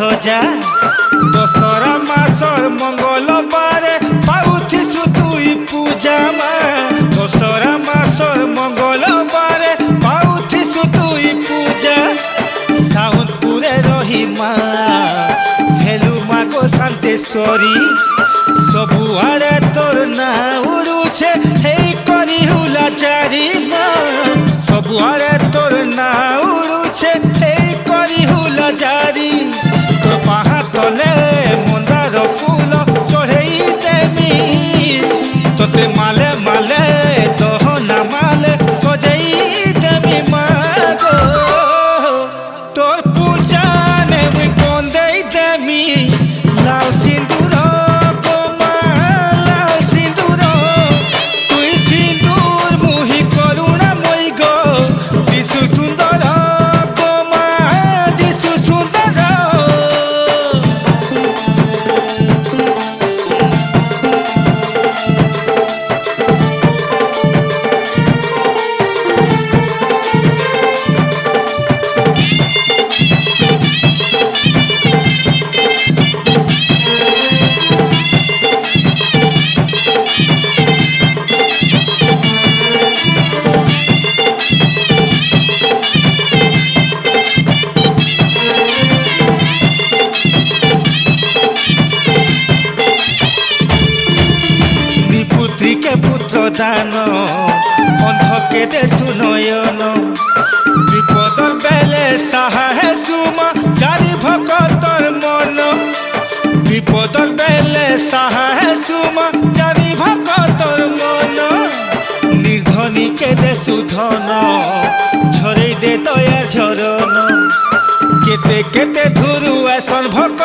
ध्वजा दशहरा मासर मंगलबार पाउथिसु तुई पूजा माँ दशहरा मासर मंगलबार पाउथिसु तुई पूजा साउनपुरे रही माँ हेलु माँ गो शांतेश्वरी सबुआड़े तोर ना उड़ुछे हे करी हुला चारी माँ सबुआड़े तोर ना उड़ुछे हे करी हुला चारी तोर पाहा तले मंदार फूल चढ़ई देमी तोते माले माले दहना माले सजई देमी माँ गो तोर पूजा ने मुई कंदे देमी लाल सिंदूर दान अंध के दे सुनयन विपदर बेले साहा सुमा जारी भक्तर मन विपदर बेले साहा सुमा जारी भक्तर मन निर्धनी के दे सुधन झरे दे दया झरन केते केते धुरु ऐसन भक